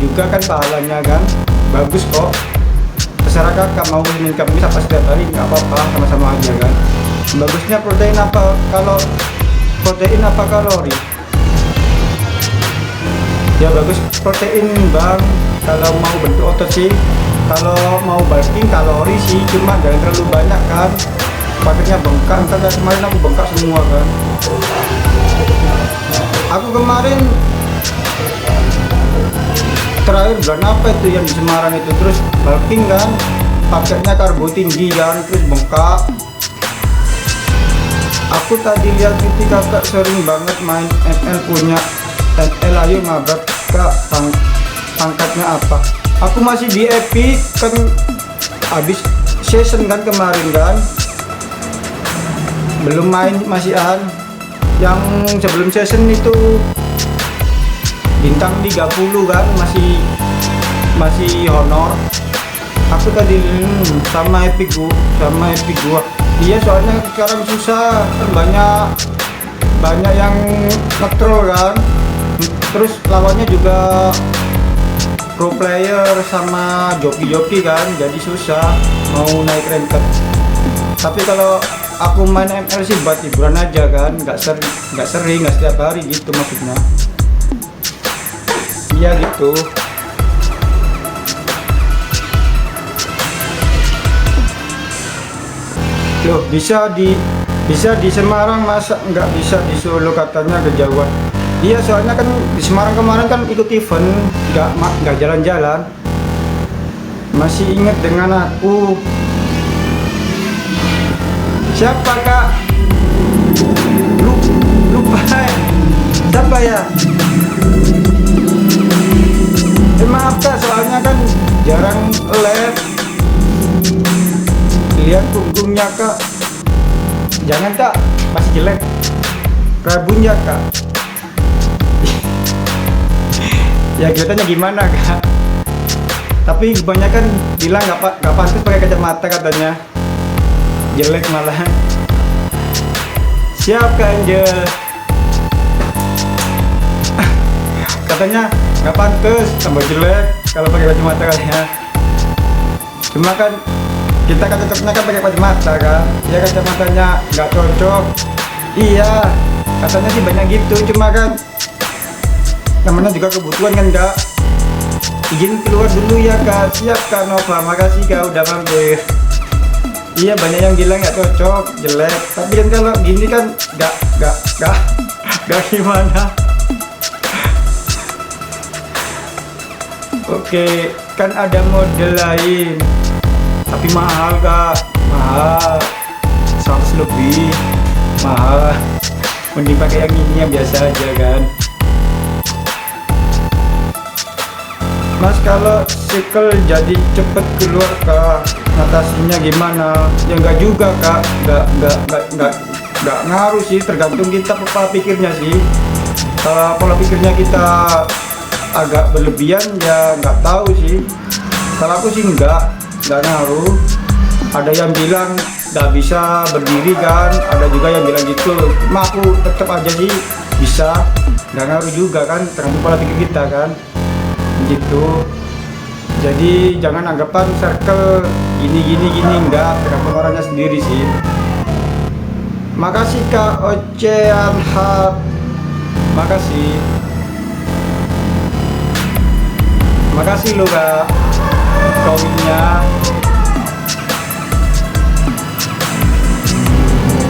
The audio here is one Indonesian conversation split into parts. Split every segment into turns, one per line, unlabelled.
juga kan pahalanya kan, bagus kok. Terserah kakak mau minum kambing apa setiap hari, nggak apa-apa, sama-sama aja kan. Bagusnya protein apa, kalau protein apa kalori? Ya bagus protein bang, kalau mau bentuk otot sih. Kalau mau bulking kalori sih, cuma jangan terlalu banyak kan, paketnya bengkak. Karena kemarin aku bengkak semua kan. Aku kemarin terakhir bulan apa itu yang di Semarang itu, terus bulking kan, paketnya karbo tinggi kan, terus bengkak. Aku tadi lihat itu kakak sering banget main ML, punya ML, ayo ngabrak kak, pangkatnya apa? Aku masih di epic kan, habis season kan kemarin kan, belum main masihan. Yang sebelum season itu bintang 30 kan, masih honor. Aku tadi sama epic gua. Iya soalnya sekarang susah kan, banyak yang ngetrol kan, terus lawannya juga pro player sama joki kan, jadi susah mau naik rank. Tapi kalau aku main ML sih buat hiburan aja kan, nggak sering, nggak setiap hari gitu maksudnya. Iya gitu. Loh, bisa di Semarang, masa nggak bisa di Solo, katanya kejauhan. Iya soalnya kan di Semarang kemarin kan ikut event, nggak jalan-jalan. Masih inget dengan aku. Siapa kak? Lupa. Siapa ya? Maaf kak, soalnya kan jarang live. Lihat punggungnya kak, jangan kak, masih jelek. Rabunya kak. Ya kelihatannya gimana kak, tapi kebanyakan bilang nggak pantas pakai kacamata, katanya jelek malah. Siap kak Angel. Katanya nggak pantas, tambah jelek kalau pakai kacamata katanya. Cuma kan kita kan cocoknya kan pakai kacamata kan, ya kacamatanya nggak cocok. Iya katanya sih banyak gitu, cuma kan namanya juga kebutuhan kan kak. Izin keluar dulu ya kak. Siap kak Nova, makasih kak udah mampir. Iya banyak yang bilang nggak cocok, jelek, tapi kan kalau gini kan nggak gimana. Oke, kan ada model lain tapi mahal kak, mahal 100 lebih, mahal. Mending pakai yang ini yang biasa aja kan. Mas kalau sikel jadi cepet keluar kak, ngatasinya gimana? Ya enggak juga kak, enggak ngaruh sih, tergantung kita pola pikirnya sih. Kalau pola pikirnya kita agak berlebihan ya nggak tahu sih. Kalau aku sih enggak ngaruh. Ada yang bilang nggak bisa berdiri kan, ada juga yang bilang gitu. Cuma aku tetap aja sih bisa, nggak ngaruh juga kan, tergantung pola pikir kita kan, gitu. Jadi jangan anggapan circle gini enggak, tergantung orangnya sendiri sih. Makasih kak Ocean Hub, makasih lo kak komennya.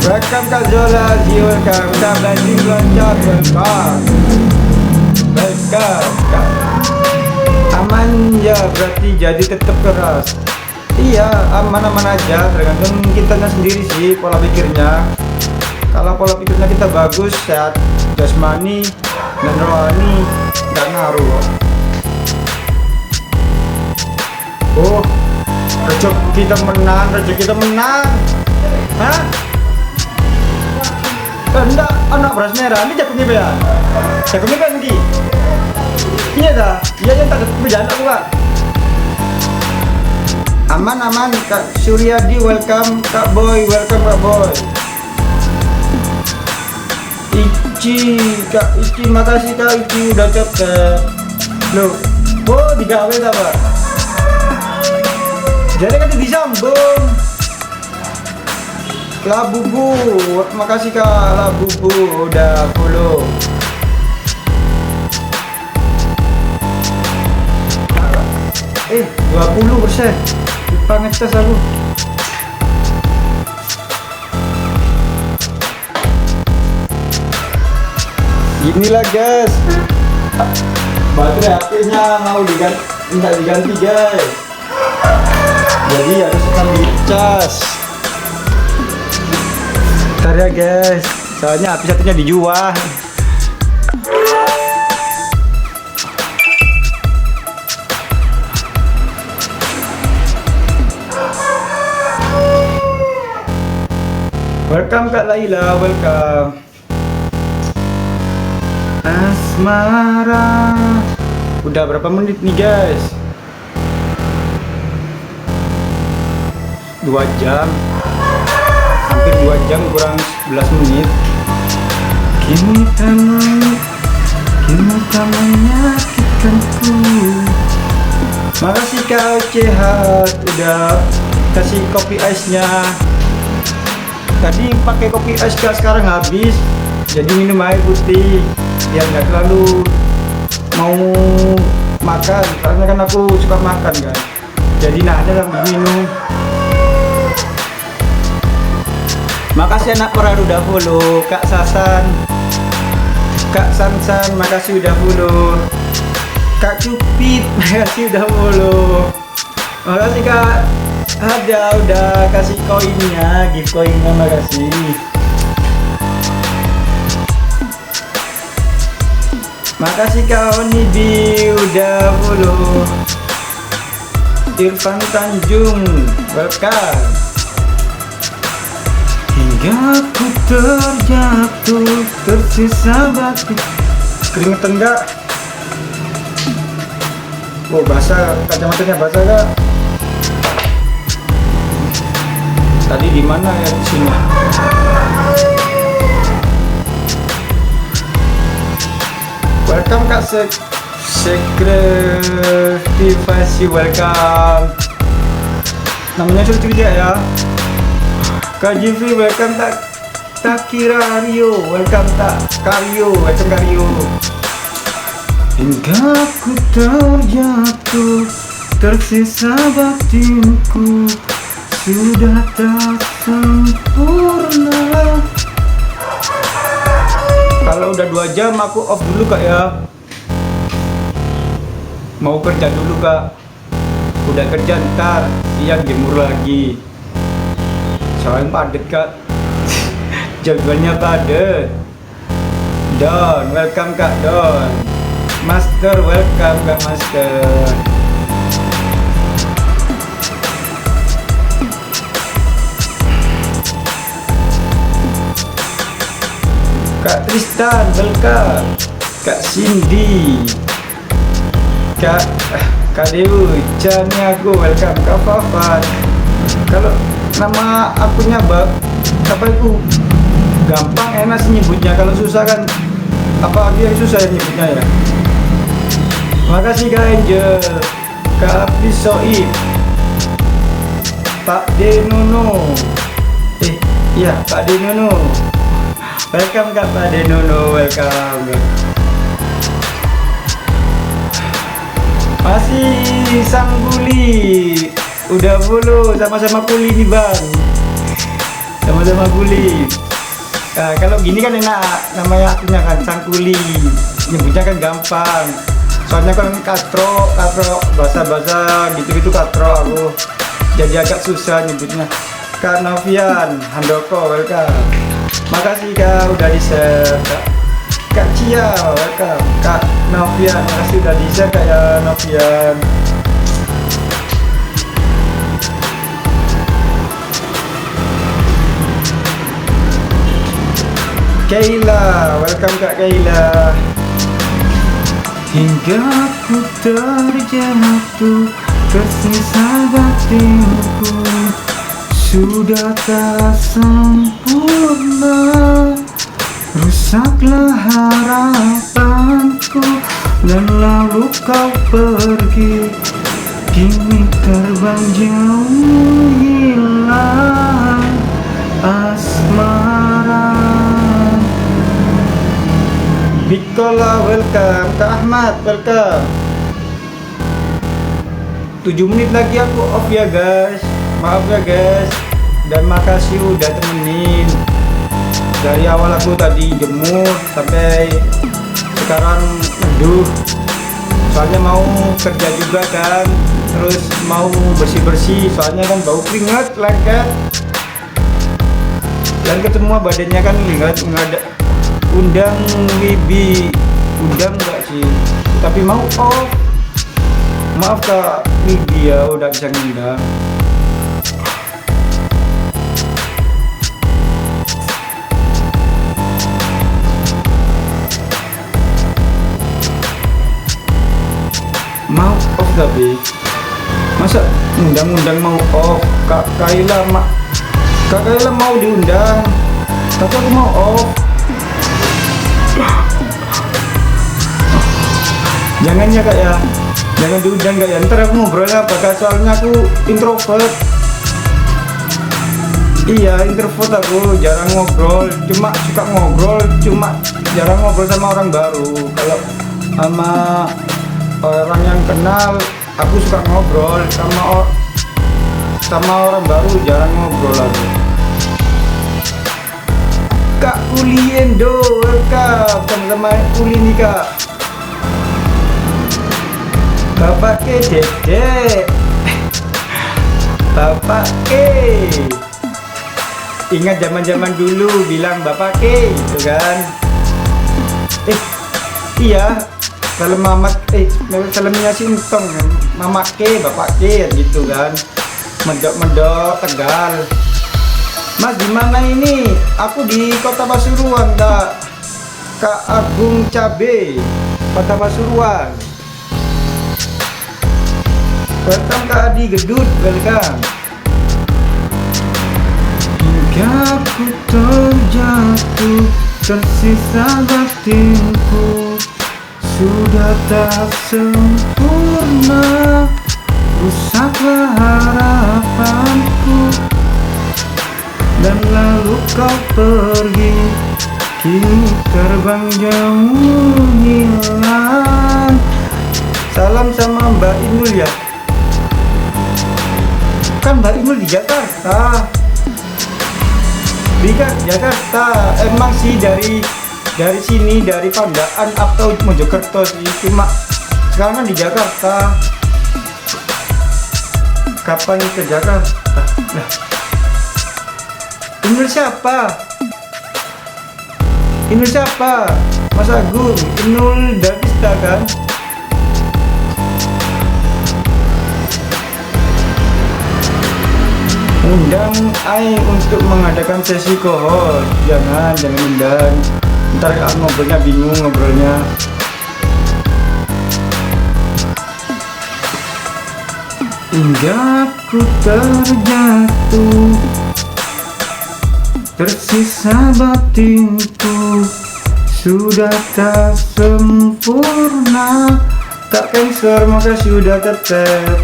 Welcome Kak Zola, welcome. Udah belajar loncat, welcome Kak. Aman ya, berarti jadi tetap keras. Iya, aman-aman aja, tergantung kitanya sendiri sih pola pikirnya. Kalau pola pikirnya kita bagus, sehat jasmani dan rohani, nggak ngaruh. Oh, rezeki kita menang. Hah? Enggak, anak beras merah, ini jagonya ya? Jagonya kan Ki? Iya dah, iya yang tak ada pekerjaan aku kak. Aman, Kak Suryadi, welcome. Kak Boy, welcome Kak Boy. Kak Ici, makasih Kak Ici udah capek. Loh, Oh, digawe ta, Pak? Jadi kan disambung. Labubu, makasih Kak Labubu udah follow. Eh, 20%. Lupa ngetes aku. Inilah guys, baterai HP-nya mau diganti guys, jadi harus ambil cas. Bentar ya guys, soalnya HP satunya dijual. Welcome Kak Laila, welcome. Asmara. Udah berapa menit nih guys? 2 jam. Hampir 2 jam kurang 11 menit. Kini tak menyakitkanku. Makasih Kak Cehat udah kasih kopi ice-nya. Tadi pakai kopi ice Kak, sekarang habis. Jadi minum air putih biar nggak terlalu mau makan, karena kan aku suka makan kan. Jadi nah ada yang minum. Makasih anak pera udah follow. Kak Sasan, Kak Sansan, makasih udah follow. Kak Cupid, makasih udah follow. Makasih Kak ada udah kasih koinnya, gift koinnya, makasih. Makasih Kak Onibi udah follow. Irfan Tanjung, welcome. Hingga ku terjatuh, tersisa batik. Keringetan gak? Oh basah, kacamatanya basah gak? Tadi di mana ya, di sini? Welcome Kak Sekretivasi, welcome. Namanya sulit juga ya. Kak Jifri, welcome. Tak kira Rio, welcome. Tak Karyo, welcome Karyo. Hingga ku terjatuh, tersisa batinku, sudah tak sempurna. Kalau udah 2 jam aku off dulu Kak ya. Mau kerja dulu Kak. Udah kerja ntar siang jemur lagi. Soalnya padet Kak. Jadwalnya padet. Don, welcome Kak Don. Master, welcome Kak Master. Kak Tristan, welcome. Kak Cindy, Kak Dewi, Cani aku, welcome. Kak Fafan. Kalau nama akunnya apa itu gampang, enak sih nyebutnya. Kalau susah kan apa dia susah ya nyebutnya ya. Makasih Kak Angel, Kak Pisoib, Pak Denono. Iya Pak Denono. Welcome Kak Pak Denono, welcome. Masih Sangguli udah follow, sama-sama kuli nih Bang. Sama-sama kuli. Nah, kalau gini kan enak namanya akunnya kan Sangguli. Nyebutnya kan gampang. Soalnya kan katro bahasa gitu-gitu katro aku. Jadi agak susah nyebutnya. Kak Novian Handoko, welcome. Makasih Kak udah di-share. Kak Cia, welcome. Kak Novian, makasih udah di-share Kak ya Novian. Kayla, welcome Kak Kayla. Hingga ku terjatuh, tersisa batinku, sudah tak sempurna, rusaklah harapanku. dan lalu kau pergi. Kini terbang jauh hilang asmara. Bikola welcome, Kak Ahmad welcome. 7 menit lagi aku off ya guys. Maaf ya guys. Dan makasih udah temenin. Dari awal aku tadi jemur sampai sekarang neduh. Soalnya mau kerja juga kan. Terus mau bersih-bersih, soalnya kan bau keringat lengket. Lengket semua badannya kan, nggak ada. Undang Wibi, undang nggak sih? Tapi mau off. Maaf Kak Wibi ya, udah bisa ngundang. Mau off tapi masa undang-undang mau off. Kak Kaila mau diundang tapi aku mau off. Jangan ya Kak ya, jangan diundang Kak ya, ntar aku ngobrolnya apa Kak, soalnya aku introvert. Iya introvert, aku jarang ngobrol, cuma suka ngobrol, cuma jarang ngobrol sama orang baru. Kalau sama orang yang kenal aku suka ngobrol, sama orang baru jarang ngobrol lagi. Kak Uli Endo welcome, sama-sama Uli nih Kak. Bapak ke dedek Bapak ke, ingat zaman dulu bilang Bapak ke gitu kan. Iya kalau mamat filmnya Sintong kan, mama ke bapak ke gitu kan, medok Tegal. Mas di mana ini? Aku di Kota Pasuruan Kak. Kak Agung Cabe, Kota Pasuruan. Welcome Kak Adi Gedut, welcome. Hingga ku terjatuh, tersisa batinku sudah tak sempurna, rusaklah harapanku. Dan lalu kau pergi, kini terbang jauh hilang. Salam sama Mbak Inul ya. Kan Mbak Inul di Jakarta. Di Jakarta. Emang sih dari sini, dari Pandaan atau Mojokerto sih, cuma sekarang kan di Jakarta. Kapan ke Jakarta? Nah, Inul siapa? Inul siapa? Mas Agung, Inul Davista kan? Undang Ai untuk mengadakan sesi kohor. Jangan undang. Ntar ngobrolnya bingung ngobrolnya. Hingga ku terjatuh, tersisa batinku sudah tak sempurna. Kak Cancer makasih udah tetep.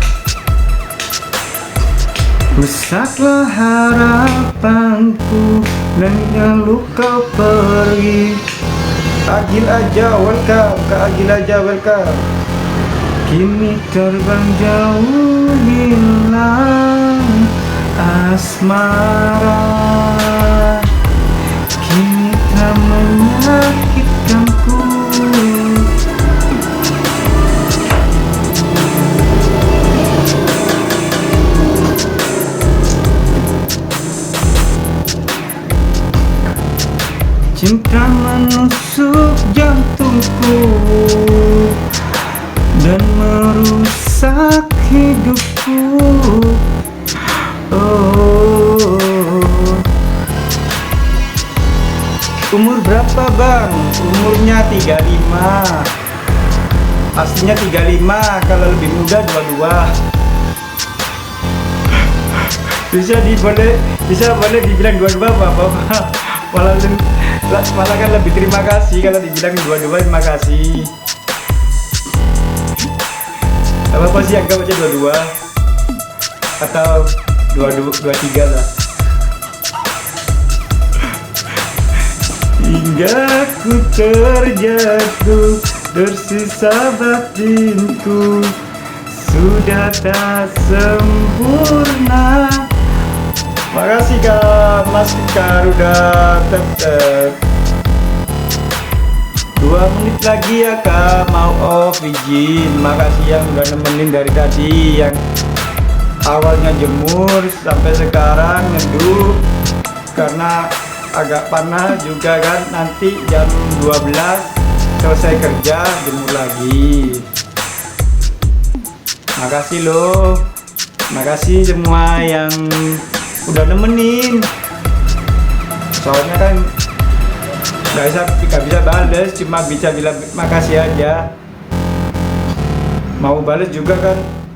Rusaklah harapanku dan lalu kau pergi. Agil aja welcome, Kak Agil aja welcome. Kini terbang jauh hilang asmara. Kini tak menyakitkanku. Cinta menusuk jantungku dan merusak hidupku. Umur berapa bang? Umurnya 35. Aslinya 35, kalau lebih muda 22. Bisa boleh dibilang 22 bapak. Malah kan lebih terima kasih kalau dibilang 22, terima kasih. apa sih, anggap aja 22 atau 23 lah. Hingga ku terjatuh, tersisa batinku sudah tak sempurna. Makasih Kak Mas Fikar udah tetep 2 menit lagi ya Kak, mau off izin. Makasih yang udah nemenin dari tadi, yang awalnya jemur sampai sekarang ngeduh karena agak panas juga kan. Nanti jam 12 selesai kerja jemur lagi. Makasih loh, makasih semua yang udah nemenin. Soalnya kan gak bisa bales, cuma bisa bilang makasih aja. Mau bales juga kan